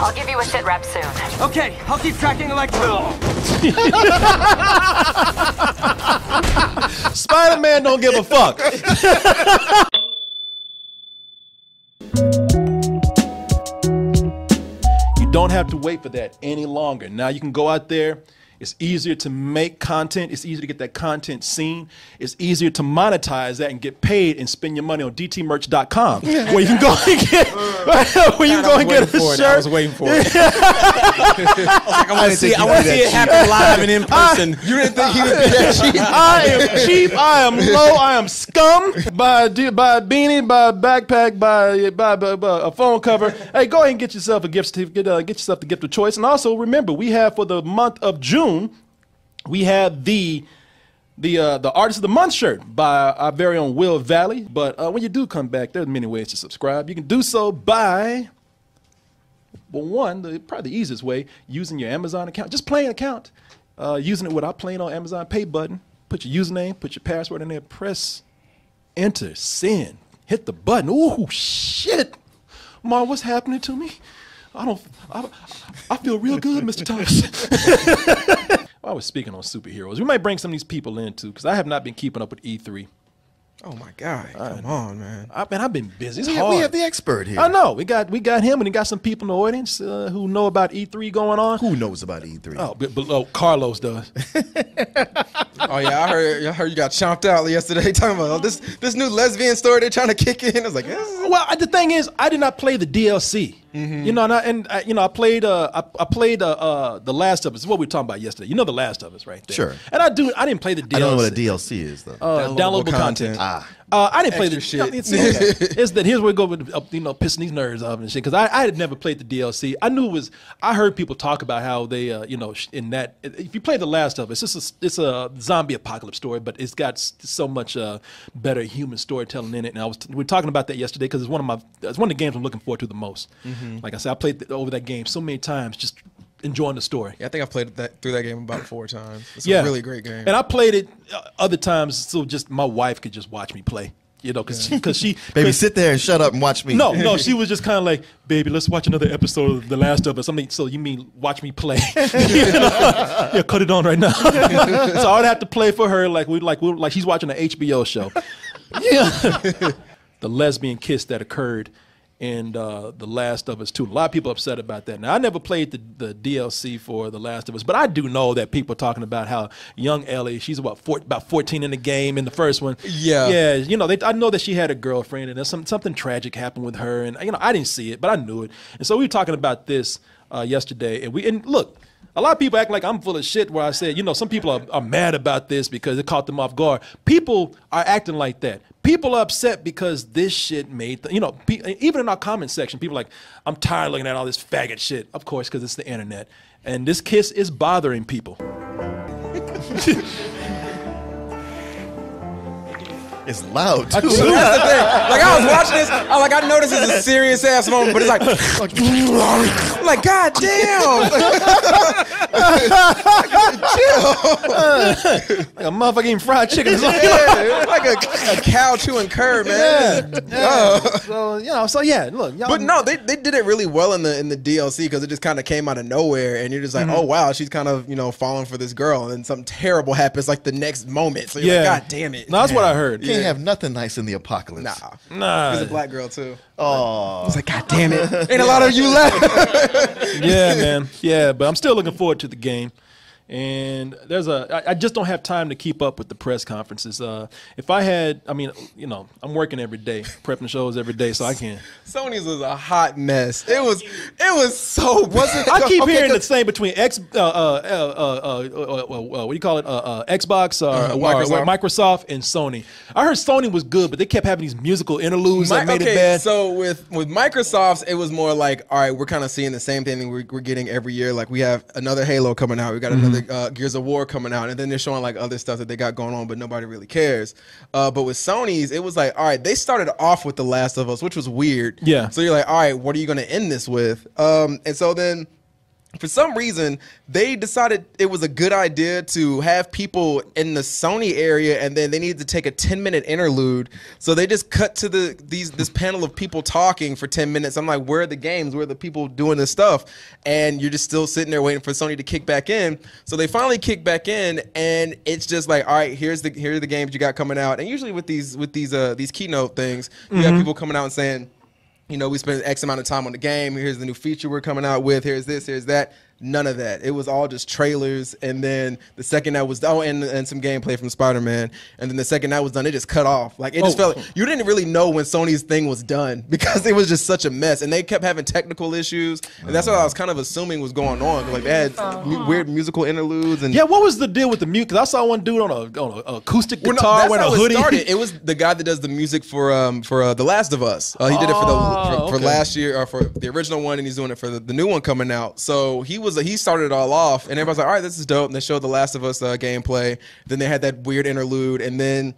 I'll give you a sit rep soon. Okay, I'll keep tracking electro. Spider-Man don't give a fuck. You don't have to wait for that any longer. Now you can go out there. It's easier to make content. It's easier to get that content seen. It's easier to monetize that and get paid and spend your money on dtmerch.com, where you can go and get, a shirt. I was waiting for it. I want to see it happen live and in person. You didn't think he would be that cheap? I am cheap. I am low. I am scum. Buy a beanie, buy a backpack, buy a phone cover. Hey, go ahead and get yourself a gift certificate. Get yourself the gift of choice. And also remember, we have for the month of June, we have the Artist of the Month shirt by our very own Will Valley. But when you do come back, there's many ways to subscribe. You can do so by, well, probably the easiest way, using your Amazon account. Just plain account. Using it without playing on Amazon Pay button. Put your username, put your password in there, press enter, send, hit the button. Ooh, shit. Mom, what's happening to me? I feel real good, Mr. Thomas. I was speaking on superheroes. We might bring some of these people in too, because I have not been keeping up with E3. Oh my God! Come on, man. I've been busy. It's We hard. have the expert here. I know. We got him, and he got some people in the audience who know about E3 going on. Who knows about E3? Oh, Carlos does. Oh yeah, I heard you got chomped out yesterday talking about this new lesbian story they're trying to kick in. I was like, well, the thing is, I did not play the DLC. Mm-hmm. You know, I played The Last of Us. This is what we were talking about yesterday. You know The Last of Us, right there. Sure. And I didn't play the DLC. I don't know what a DLC is though. Downloadable content. I didn't play the shit. It's that here's where we go with pissing these nerds off and shit. Because I had never played the DLC. I heard people talk about how they in that if you play The Last of Us, it's a zombie apocalypse story, but it's got so much better human storytelling in it. And we were talking about that yesterday because it's one of the games I'm looking forward to the most. Mm-hmm. Like I said, I played over that game so many times, just enjoying the story. Yeah, I think I played through that game about 4 times. It's a really great game. And I played it other times so just my wife could just watch me play. You know, because she baby, sit there and shut up and watch me. No, she was just kind of like, baby, let's watch another episode of The Last of Us. I mean, so you mean watch me play? Yeah, cut it on right now. So I'd have to play for her like she's watching an HBO show. Yeah, the lesbian kiss that occurred in The Last of Us 2. A lot of people upset about that. Now, I never played the DLC for The Last of Us, but I do know that people are talking about how young Ellie, she's about 14 in the game in the first one. Yeah. Yeah, you know, I know that she had a girlfriend, and there's something tragic happened with her, and, you know, I didn't see it, but I knew it. And so we were talking about this yesterday, and look, a lot of people act like I'm full of shit where I said, you know, some people are mad about this because it caught them off guard. People are acting like that. People are upset because this shit made, even in our comment section, people are like, I'm tired of looking at all this faggot shit. Of course, because it's the internet. And this kiss is bothering people. It's loud too. That's the thing. Like I was watching this, I noticed it's a serious ass moment, but it's like, I'm like, God damn. Chill. Like a motherfucker eating fried chicken. Like a cow chewing curd, man. Yeah. So yeah, look. But no, they did it really well in the DLC because it just kind of came out of nowhere, and you're just like, oh wow, she's kind of falling for this girl, and then something terrible happens like the next moment. So you're like, God damn it. No, that's what I heard. Can't have nothing nice in the apocalypse. Nah. She's a black girl too. Oh, it's like, God damn it. Ain't a lot of you left. Yeah, man. Yeah, but I'm still looking forward to the game. And I just don't have time to keep up with the press conferences. If I had, I'm working every day, prepping shows every day, so I can't. Sony's was a hot mess. It was so bad. I keep hearing the same between Xbox or Microsoft and Sony. I heard Sony was good, but they kept having these musical interludes that made it bad. So with Microsoft, it was more like, all right, we're kind of seeing the same thing we're getting every year. Like we have another Halo coming out, we got another Gears of War coming out, and then they're showing like other stuff that they got going on, but nobody really cares. But with Sony's, it was like, all right, they started off with The Last of Us, which was weird. Yeah. So you're like, all right, what are you going to end this with? And so then for some reason, they decided it was a good idea to have people in the Sony area, and then they needed to take a 10-minute interlude. So they just cut to this panel of people talking for 10 minutes. I'm like, where are the games? Where are the people doing this stuff? And you're just still sitting there waiting for Sony to kick back in. So they finally kick back in, and it's just like, all right, here are the games you got coming out. And usually with these keynote things, you have people coming out and saying, you know, we spent X amount of time on the game. Here's the new feature we're coming out with. Here's this, here's that. None of that. It was all just trailers. And then the second that was and some gameplay from Spider-Man. And then the second that was done, it just cut off. Like, it just felt like you didn't really know when Sony's thing was done because it was just such a mess. And they kept having technical issues. And that's what I was kind of assuming was going on. Like, they had weird musical interludes. And yeah, what was the deal with the music? Because I saw one dude on a acoustic guitar wearing a hoodie. It was the guy that does the music for The Last of Us. He did it for last year, or for the original one, and he's doing it for the new one coming out. So he started it all off, and everybody's like, all right, this is dope. And they showed The Last of Us gameplay. Then they had that weird interlude, and then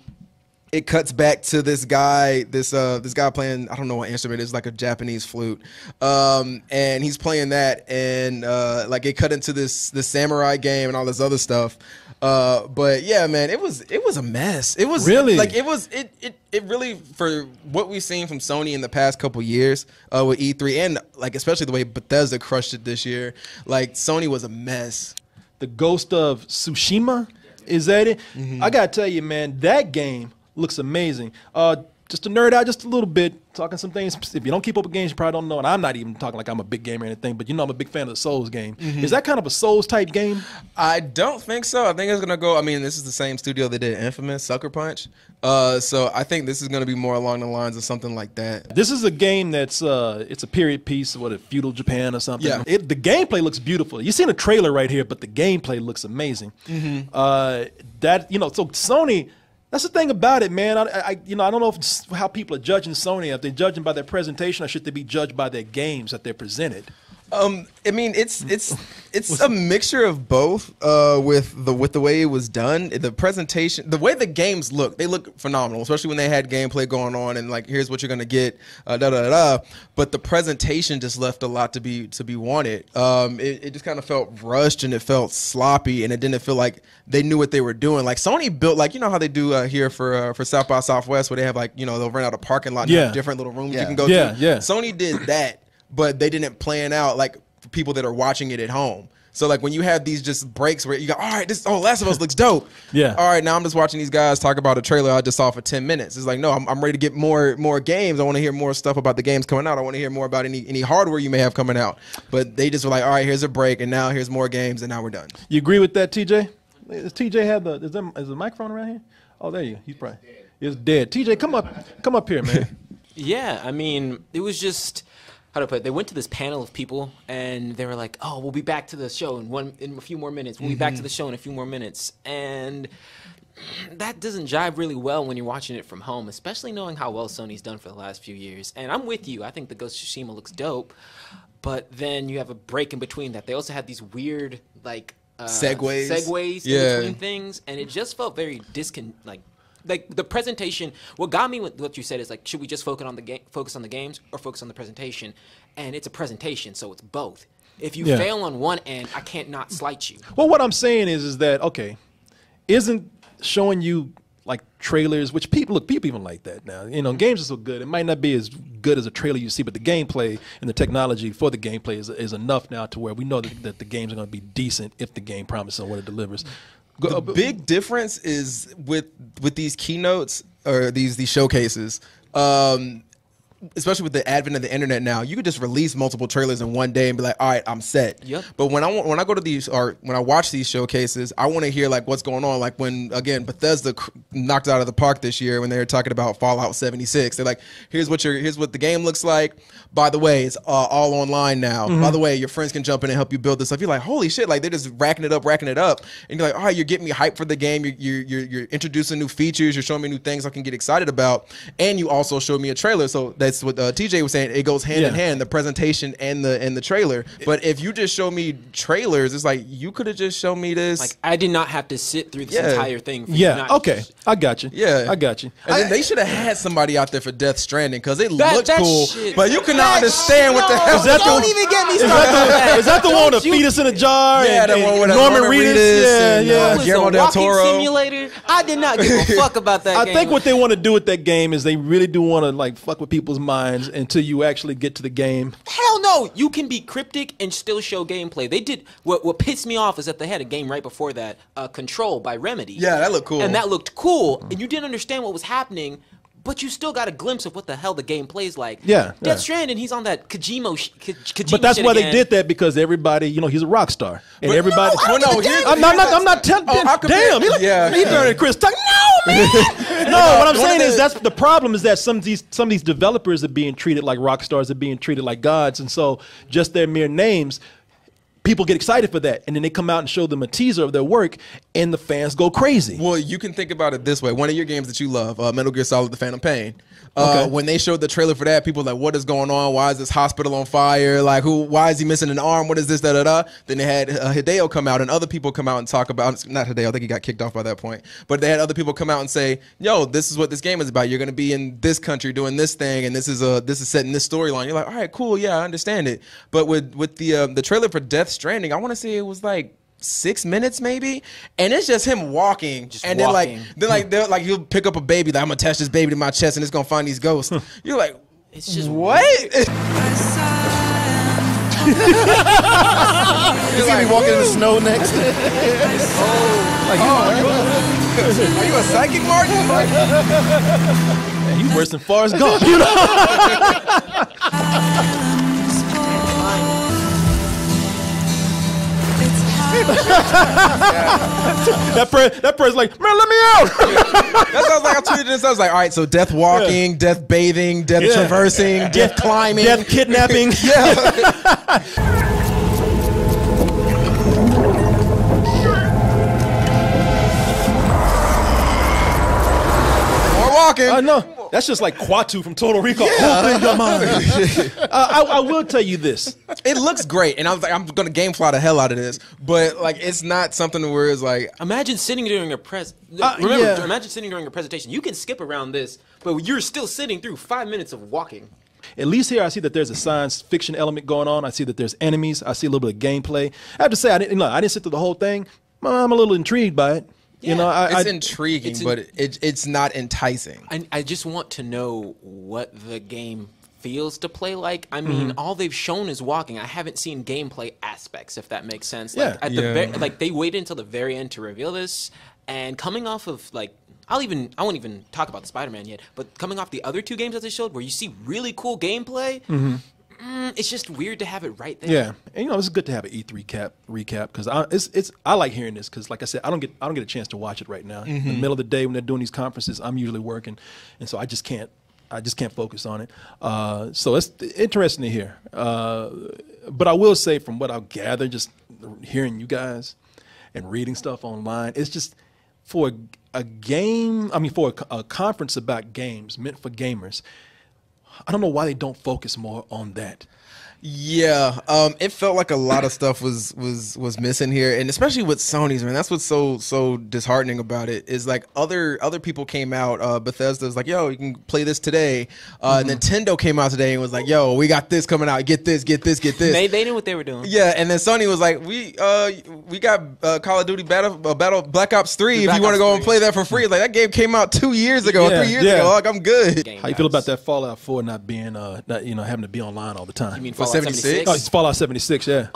it cuts back to this guy playing, I don't know what instrument it is, like a Japanese flute, and he's playing that, and like it cut into this samurai game and all this other stuff. But yeah, man, it was a mess. It was really like it really, for what we've seen from Sony in the past couple years with E3, and like especially the way Bethesda crushed it this year. Like, Sony was a mess. The Ghost of Tsushima, is that it? I gotta tell you, man, that game looks amazing. Just to nerd out just a little bit, talking some things. If you don't keep up with games, you probably don't know. And I'm not even talking like I'm a big gamer or anything, but you know I'm a big fan of the Souls game. Is that kind of a Souls type game? I don't think so. I think it's gonna go. I mean, this is the same studio that did Infamous, Sucker Punch. So I think this is gonna be more along the lines of something like that. This is a game that's it's a period piece, feudal Japan or something. Yeah. The gameplay looks beautiful. You've seen a trailer right here, but the gameplay looks amazing. So Sony. That's the thing about it, man. I don't know if it's how people are judging Sony. If they're judging by their presentation, or should they be judged by their games that they're presented? I mean, it's a mixture of both. With the way it was done, the presentation, the way the games look, they look phenomenal. Especially when they had gameplay going on, and like, here's what you're gonna get, But the presentation just left a lot to be wanted. It just kind of felt rushed, and it felt sloppy, and it didn't feel like they knew what they were doing. Like, Sony built, like, you know how they do here for South by Southwest, where they have, like, you know, they'll rent out a parking lot and have different little rooms you can go to. Yeah. Sony did that. But they didn't plan out, like, for people that are watching it at home. So, like, when you have these just breaks where you go, all right, Last of Us looks dope. Yeah. All right, now I'm just watching these guys talk about a trailer I just saw for 10 minutes. It's like, no, I'm ready to get more games. I want to hear more stuff about the games coming out. I want to hear more about any hardware you may have coming out. But they just were like, all right, here's a break, and now here's more games, and now we're done. You agree with that, TJ? Does TJ have is the microphone around here? Oh, there you go. He's probably it's dead. TJ, come up here, man. Yeah, I mean, it was just, how to put it, they went to this panel of people, and they were like, oh, we'll be back to the show in a few more minutes. We'll be back to the show in a few more minutes. And that doesn't jive really well when you're watching it from home, especially knowing how well Sony's done for the last few years. And I'm with you. I think the Ghost of Tsushima looks dope. But then you have a break in between that. They also had these weird, like, segues in between things. And it just felt very like the presentation. What got me with what you said is, like, should we just focus on the games or focus on the presentation? And it's a presentation, so it's both. If you fail on one end, I can't not slight you. Well, what I'm saying is that, okay, isn't showing you like trailers, which people even like that now. You know, games are so good. It might not be as good as a trailer you see, but the gameplay and the technology for the gameplay is enough now to where we know that the games are going to be decent if the game promises on what it delivers. The big difference is with these keynotes or these showcases, especially with the advent of the internet now, you could just release multiple trailers in one day and be like, all right, I'm set. Yep. But when I go to these, or when I watch these showcases, I want to hear like what's going on. Like when, again, Bethesda knocked it out of the park this year when they were talking about Fallout 76. They're like, here's what the game looks like. By the way, it's all online now. By the way, your friends can jump in and help you build this stuff. You're like, holy shit, like they're just racking it up. And you're like, all right, you're getting me hyped for the game. You're introducing new features. You're showing me new things I can get excited about. And you also showed me a trailer. So it's what TJ was saying. It goes hand in hand, the presentation and the trailer. But if you just show me trailers, it's like you could have just shown me this. Like I did not have to sit through this entire thing. For Okay. I got you. Yeah, I got you. And then they should have had somebody out there for Death Stranding because it looked cool, shit, but you cannot understand what the hell. Is that Don't even get me started. Is that the one with the fetus in a jar? Yeah, and, the one with Norman Reedus. and, Yeah. Was Guillermo a del walking Toro. simulator. I did not give a fuck about that. I think what they want to do with that game is they really do want to like fuck with people's minds until you actually get to the game. Hell no, you can be cryptic and still show gameplay. They did what pissed me off is that they had a game right before that, Control by Remedy. Yeah, that looked cool. And that looked cool, and you didn't understand what was happening, but you still got a glimpse of what the hell the game plays like. Yeah, Death Stranding, he's on that Kojima But that's shit why again. they did that because everybody, he's a rock star, and But- everybody. No, I don't think I'm not telling. Damn, he turned Chris. No, man. No, what I'm saying is that's the problem is that some of these developers are being treated like rock stars, are being treated like gods, and so just their mere names. People get excited for that, and then they come out and show them a teaser of their work, and the fans go crazy. Well, you can think about it this way. One of your games that you love, Metal Gear Solid: The Phantom Pain. Okay. When they showed the trailer for that, people were like, what is going on? Why is this hospital on fire? Like, why is he missing an arm? What is this, da-da-da? Then they had Hideo come out and other people come out and talk about, not Hideo, I think he got kicked off by that point, but they had other people come out and say, yo, this is what this game is about. You're going to be in this country doing this thing, and this is set in this storyline. You're like, all right, cool, yeah, I understand it. But with the trailer for Death Stranding, I want to say it was like 6 minutes maybe, and it's just him walking, then he'll pick up a baby, like I'm gonna attach this baby to my chest and it's gonna find these ghosts. You're like, It's just what? You see me walking in the snow next. Are you a psychic, Martin? Man, he's worse than Forrest Gump. That person's like, man, let me out. That sounds like I tweeted this. I was like, all right, so death walking, death bathing, death traversing, death climbing, Death kidnapping. or walking. I know. That's just like Quatu from Total Recall. Open your mind. I will tell you this. It looks great, and I was like, I'm gonna gamefly the hell out of this, but like, it's not something where it's like, imagine sitting during a imagine sitting during a presentation. You can skip around this, but you're still sitting through 5 minutes of walking. At least here I see that there's a science fiction element going on. I see that there's enemies. I see a little bit of gameplay. I have to say, I didn't sit through the whole thing. I'm a little intrigued by it. It's intriguing, but it's not enticing. I just want to know what the game feels to play like. I mean, all they've shown is walking. I haven't seen gameplay aspects, if that makes sense. Like, they waited until the very end to reveal this, and coming off of like, I won't even talk about the Spider-Man yet, but coming off the other two games that they showed, where you see really cool gameplay. It's just weird to have it right there. Yeah, and it's good to have an E3 recap because I like hearing this because, like I said, I don't get a chance to watch it right now. In the middle of the day when they're doing these conferences, I'm usually working, and so I just can't focus on it. So it's interesting to hear. But I will say, from what I've gathered, just hearing you guys and reading stuff online, it's just for a conference about games meant for gamers. I don't know why they don't focus more on that. Yeah, it felt like a lot of stuff was missing here, and especially with Sony's, man. That's what's so disheartening about it is like other people came out. Bethesda's like, yo, you can play this today. Nintendo came out today and was like, yo, we got this coming out. Get this. They knew what they were doing. Yeah, and then Sony was like, we got Call of Duty Battle Black Ops 3. If you want to go and play that for free, like that game came out 2 years ago, 3 years ago. Like I'm good. How you feel about that Fallout 4 not being having to be online all the time? You mean For Fallout 76? Oh, it's Fallout 76, yeah.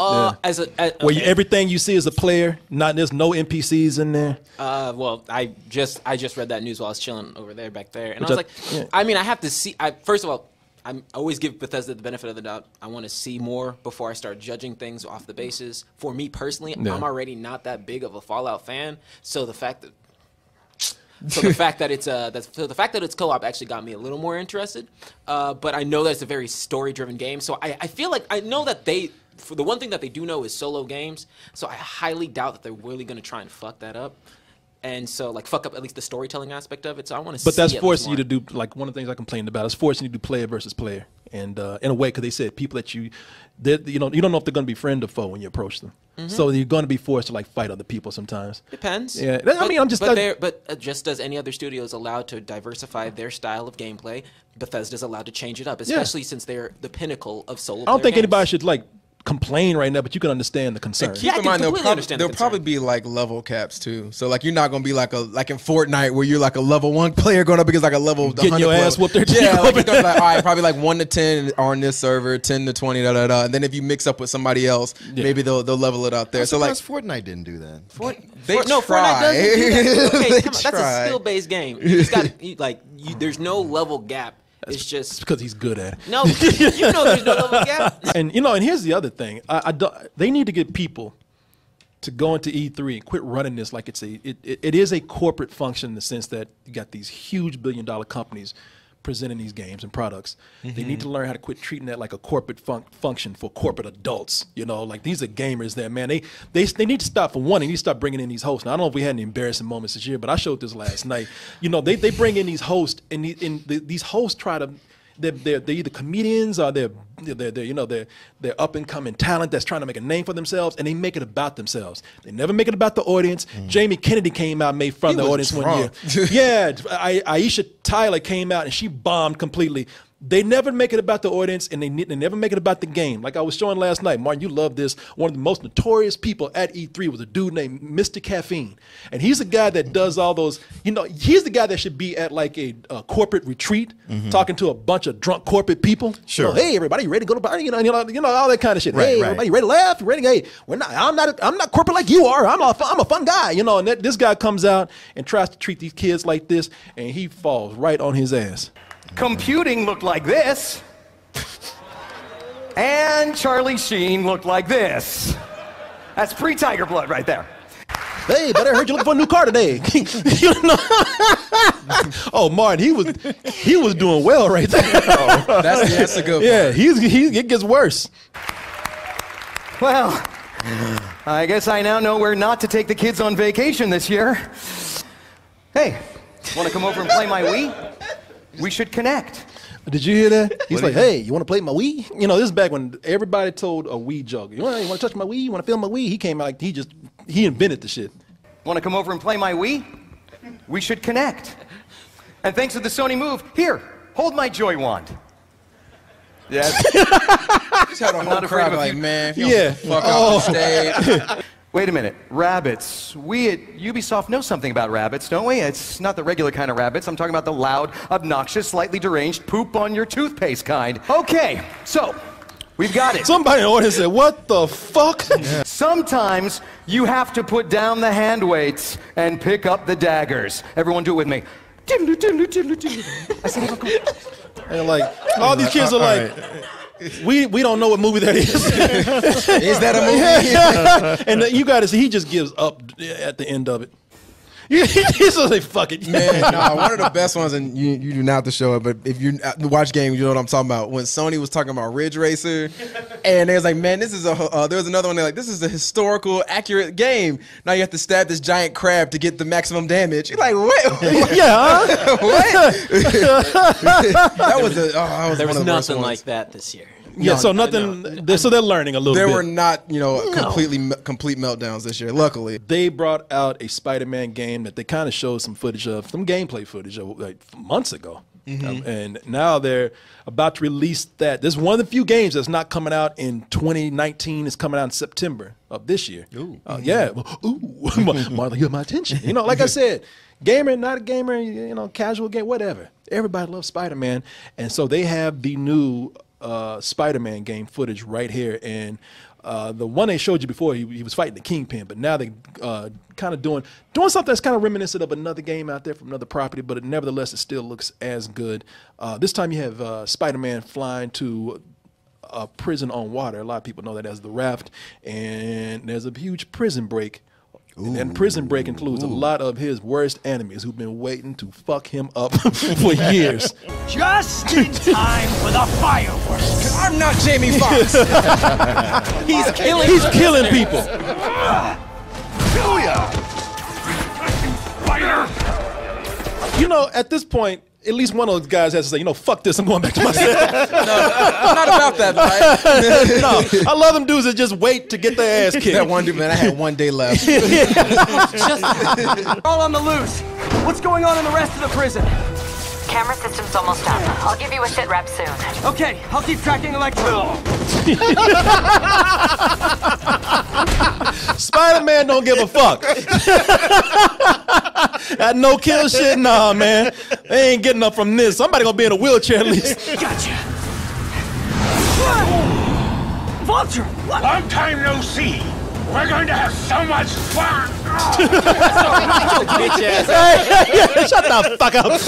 Where everything you see as a player, there's no NPCs in there. Well, I just read that news while I was chilling over there back there, and I was like, I mean, I have to see. First of all, I always give Bethesda the benefit of the doubt. I want to see more before I start judging things off the basis. For me personally, I'm already not that big of a Fallout fan, so the fact that it's co-op actually got me a little more interested. But I know that it's a very story-driven game, so I feel like I know that the one thing that they do know is solo games. So I highly doubt that they're really going to try and fuck that up. and so like fuck up at least the storytelling aspect of it. So I want to. But that's forcing you to do like one of the things I complained about is forcing you to do player versus player, and in a way because they said people that you don't know if they're going to be friend or foe when you approach them. So you're going to be forced to like fight other people sometimes. Depends. Yeah, I mean, I'm just. But just as any other studio is allowed to diversify their style of gameplay, Bethesda's allowed to change it up, especially since they're the pinnacle of solo. I don't think anybody should like complain right now, but you can understand the concern. Keep in mind, there'll probably be like level caps too. So like you're not gonna be like in Fortnite where you're like a level 1 player going up against like a level getting your ass whooped there. Yeah, like you're gonna be like, all right, probably like 1 to 10 on this server, 10 to 20, and then if you mix up with somebody else, maybe they'll level it out there. So like Fortnite didn't do that. Fortnite doesn't do that. Okay, come on, that's a skill-based game. You just got there's no level gap. It's just because he's good at it. No, you know there's no level gap. And and here's the other thing. They need to get people to go into E3 and quit running this like it is a corporate function in the sense that you got these huge billion-dollar companies presenting these games and products. They need to learn how to quit treating that like a corporate function for corporate adults. Like these are gamers there, man. They need to stop. For one, they need to stop bringing in these hosts. Now, I don't know if we had any embarrassing moments this year, but I showed this last night. They bring in these hosts, and these hosts try to. They're either comedians or they're up and coming talent that's trying to make a name for themselves, and they make it about themselves. They never make it about the audience. Jamie Kennedy came out and made fun of the audience one year. Yeah, Aisha Tyler came out and she bombed completely. They never make it about the audience, and they never make it about the game. Like I was showing last night, Martin, you love this. One of the most notorious people at E3 was a dude named Mr. Caffeine. And he's a guy that does all those, he's the guy that should be at like a corporate retreat talking to a bunch of drunk corporate people. Sure. Hey, everybody, you ready to go to the party? All that kind of shit. Hey, everybody, you ready to laugh? You ready? Hey, I'm not corporate like you are. I'm a fun guy. And this guy comes out and tries to treat these kids like this, and he falls right on his ass. Computing looked like this. And Charlie Sheen looked like this. That's pre-Tiger Blood right there. Hey, but I heard you looking for a new car today. Oh, Martin, he was doing well right there. Oh, that's a good part. Yeah, it gets worse. Well, I guess I now know where not to take the kids on vacation this year. Hey, want to come over and play my Wii? We should connect. Did you hear that? He's like, hey, you want to play my Wii? This is back when everybody told a Wii joke. You want to touch my Wii? You want to feel my Wii? He came out like he invented the shit. Want to come over and play my Wii? We should connect. And thanks to the Sony Move, here, hold my Joy Wand. Yeah. Just had a whole crowd like, man, if you don't fuck off stage. Wait a minute, rabbits. We at Ubisoft know something about rabbits, don't we? It's not the regular kind of rabbits. I'm talking about the loud, obnoxious, slightly deranged, poop on your toothpaste kind. Okay, so, we've got it. Somebody in the audience said, what the fuck? Yeah. Sometimes you have to put down the hand weights and pick up the daggers. Everyone do it with me. I said, come on. And like, all these kids are like, we don't know what movie that is. Is that a movie? Yeah. And you got to see, he just gives up at the end of it. He's just like, fuck it. Man, no, one of the best ones, and you do not have to show it, but if you watch games, you know what I'm talking about. When Sony was talking about Ridge Racer, and they was like, man, this is there was another one, they're like, this is a historical, accurate game. Now you have to stab this giant crab to get the maximum damage. You're like, what? Yeah, huh? What? There was nothing like that this year. Yeah, so nothing. So they're learning a little bit. There were not, complete meltdowns this year. Luckily, they brought out a Spider-Man game that they kind of showed some footage of, some gameplay footage of like months ago, and now they're about to release that. This is one of the few games that's not coming out in 2019. It's coming out in September of this year. Ooh, yeah. Ooh, Martha, you have my attention. Like I said, gamer, not a gamer, casual game, whatever. Everybody loves Spider-Man, and so they have the new Spider-Man game footage right here, and the one they showed you before, he was fighting the Kingpin, but now they kind of doing something that's kind of reminiscent of another game out there from another property, but nevertheless it still looks as good. This time you have Spider-Man flying to a prison on water. A lot of people know that as the Raft, and there's a huge prison break. And Prison Break includes a lot of his worst enemies who've been waiting to fuck him up for years. Just in time for the fireworks. I'm not Jamie Foxx. He's killing people. Kill ya. You know, at this point, at least one of those guys has to say, you know, fuck this, I'm going back to my cell. I'm not about that, right? No, I love them dudes that just wait to get their ass kicked. That one dude, man, I had 1 day left. All on the loose. What's going on in the rest of the prison? Camera system's almost up. I'll give you a sit rep soon. Okay, I'll keep tracking Electro. Spider-Man don't give a fuck. That no kill shit, nah, man. They ain't getting up from this. Somebody gonna be in a wheelchair at least. Gotcha. Vulture, what? Long time no see. We're going to have so much fun. Bitch ass. Hey, shut the fuck up.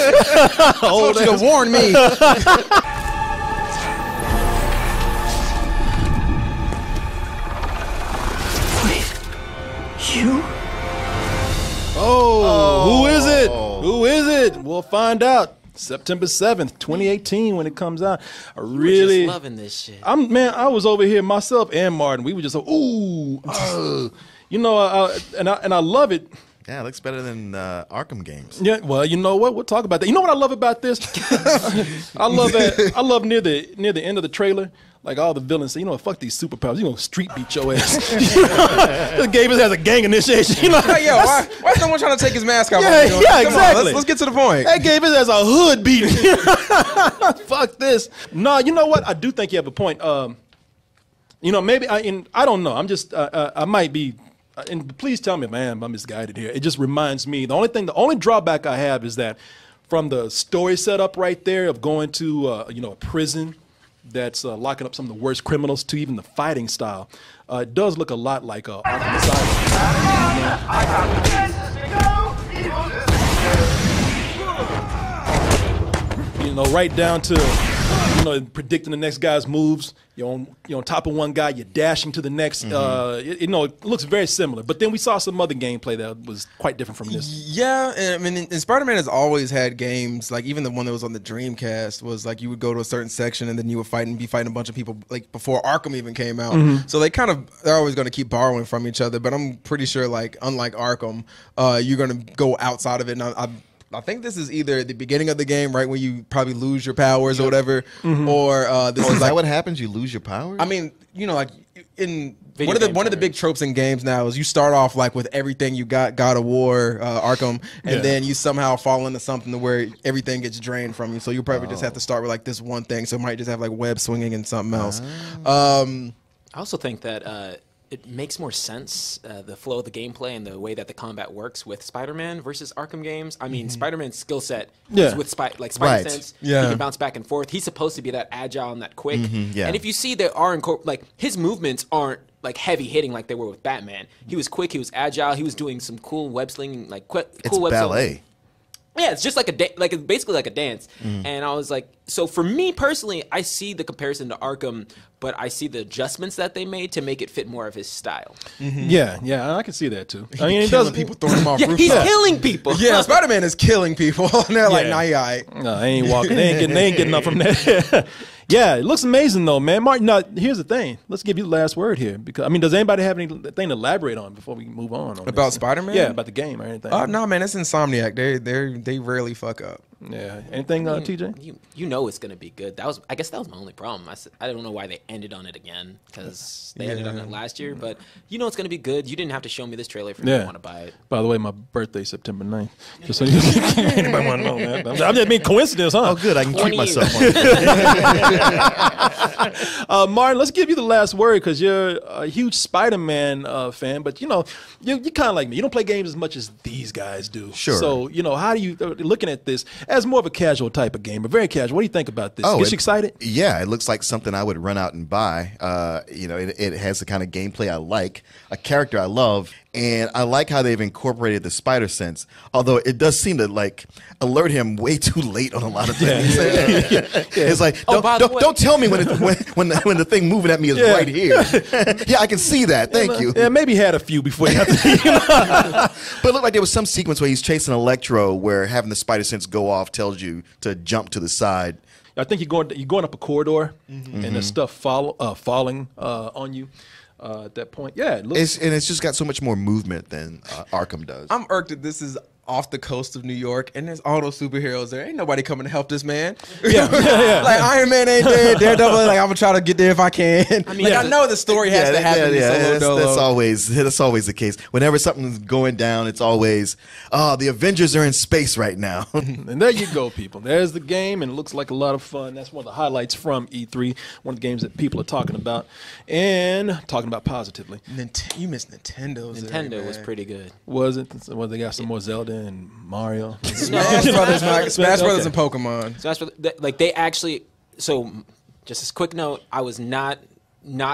Told you to warn me. You? Oh, who is it? Who is it? We'll find out. September 7th, 2018, when it comes out. I really just loving this shit. I was over here myself and Martin. We were just you know, and I love it. Yeah, it looks better than Arkham games. Yeah, well, you know what? We'll talk about that. You know what I love about this? I love near the end of the trailer, like all the villains say, you know, fuck these superpowers. You gonna street beat your ass. The game has a gang initiation. You know? Hey, yo, why is someone trying to take his mask off? Yeah, Come yeah, on, exactly. let's get to the point. That gave it as a hood beating. Fuck this. No, you know what? I do think you have a point. You know, maybe I don't know. I'm just I might be. And please tell me, man, I'm misguided here. It just reminds me. The only drawback I have is that from the story setup right there of going to you know, a prison that's locking up some of the worst criminals to even the fighting style, it does look a lot like Arkham Asylum. You know, right down to, you know, predicting the next guy's moves. You're on top of one guy, you're dashing to the next. You know, it looks very similar. But then we saw some other gameplay that was quite different from this. Yeah, and I mean, and Spider-Man has always had games, like even the one that was on the Dreamcast was like you would go to a certain section and then you would be fighting a bunch of people like before Arkham even came out. So they're always going to keep borrowing from each other. But I'm pretty sure, like, unlike Arkham, you're going to go outside of it. And I think this is either at the beginning of the game, right, when you probably lose your powers or whatever, or this Is that what happens? You lose your powers? I mean, you know, like in Video one of the big tropes in games now is you start off like with everything you got, God of War, Arkham, and then you somehow fall into something to where everything gets drained from you. So you probably just have to start with like this one thing. So it might just have like web swinging and something else. I also think that it makes more sense, the flow of the gameplay and the way that the combat works with Spider-Man versus Arkham games. I mean, Spider-Man's skill set is with Spider Sense. Yeah. He can bounce back and forth. He's supposed to be that agile and that quick. yeah. And if you see, there are like his movements aren't like heavy hitting like they were with Batman. He was quick. He was agile. He was doing some cool web slinging, like cool it's web ballet. slinging. Yeah, it's just like it's basically like a dance. And I was like, so for me personally, I see the comparison to Arkham, but I see the adjustments that they made to make it fit more of his style. Yeah, I can see that too. I mean, it Killing does. people, throwing them off Yeah, rooftops. he's killing people. Yeah, Spider-Man is killing people. And they're like, nah, yeah, all right. No, they ain't walking. They ain't getting up from that. Yeah, it looks amazing though, man. Martin, now, here's the thing. Let's give you the last word here, because I mean, does anybody have anything to elaborate on before we move on About this? Spider-Man? Yeah, about the game or anything. No, man, it's Insomniac. They rarely fuck up. Yeah, anything, TJ? You know it's gonna be good. I guess that was my only problem. I don't know why they ended on it again, because they ended on it last year. But you know it's gonna be good. You didn't have to show me this trailer for me to want to buy it. By the way, my birthday's September 9th. Just so you anybody want to know, man. I'm just being coincidence, huh? Oh, good. I can treat 20 myself. Martin, let's give you the last word, because you're a huge Spider-Man fan, but you know, you're kind of like me. You don't play games as much as these guys do. Sure. So, you know, how do you, looking at this as more of a casual type of gamer, very casual, what do you think about this? Get you excited? Yeah, it looks like something I would run out and buy. You know, it has the kind of gameplay I like, a character I love, and I like how they've incorporated the spider sense, although it does seem to like alert him way too late on a lot of things. It's like, don't tell me when the thing moving at me is right here. Yeah, I can see that. Thank you. Yeah, maybe had a few before you have to. You know? But it looked like there was some sequence where he's chasing Electro where having the spider sense go off tells you to jump to the side. I think you're going up a corridor and there's stuff falling on you. At that point, yeah, It's just got so much more movement than Arkham does. I'm irked that this is off the coast of New York, and there's all those superheroes there. Ain't nobody coming to help this man. Yeah. Like Iron Man ain't dead. Daredevil, like I'm gonna try to get there if I can. I mean, I know the story has to happen. That's always the case. Whenever something's going down, it's always, the Avengers are in space right now. And there you go, people. There's the game, and it looks like a lot of fun. That's one of the highlights from E3, one of the games that people are talking about, and talking about positively. You missed Nintendo's. Nintendo was pretty good. Was it? Well, they got some more Zelda and Mario. Smash Brothers and Pokemon. Smash Brothers, like they actually. So, just a quick note: I was not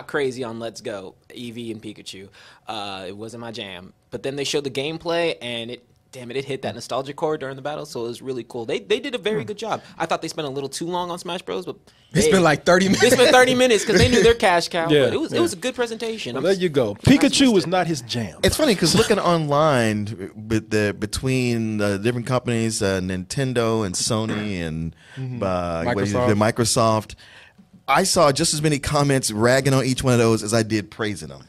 crazy on Let's Go, Eevee and Pikachu. It wasn't my jam. But then they showed the gameplay, and it hit that nostalgia chord during the battle. So it was really cool. They did a very good job. I thought they spent a little too long on Smash Bros, but they spent like 30 minutes. They spent 30 minutes because they knew their cash cow. Yeah, but it was a good presentation. Well, there you go. Pikachu was not his jam. It's funny because looking online between the different companies, Nintendo and Sony and Microsoft, I saw just as many comments ragging on each one of those as I did praising them.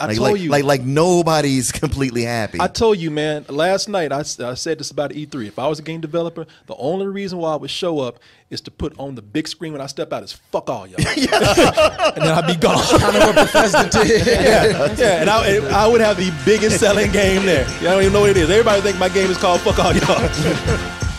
I told you, like nobody's completely happy. I told you, man. Last night I said this about E3. If I was a game developer, the only reason why I would show up is to put on the big screen when I step out is "fuck all y'all," and then I'd be gone. Kind of what Bethesda did. Yeah, and I would have the biggest selling game there. I don't even know what it is. Everybody think my game is called "fuck all y'all."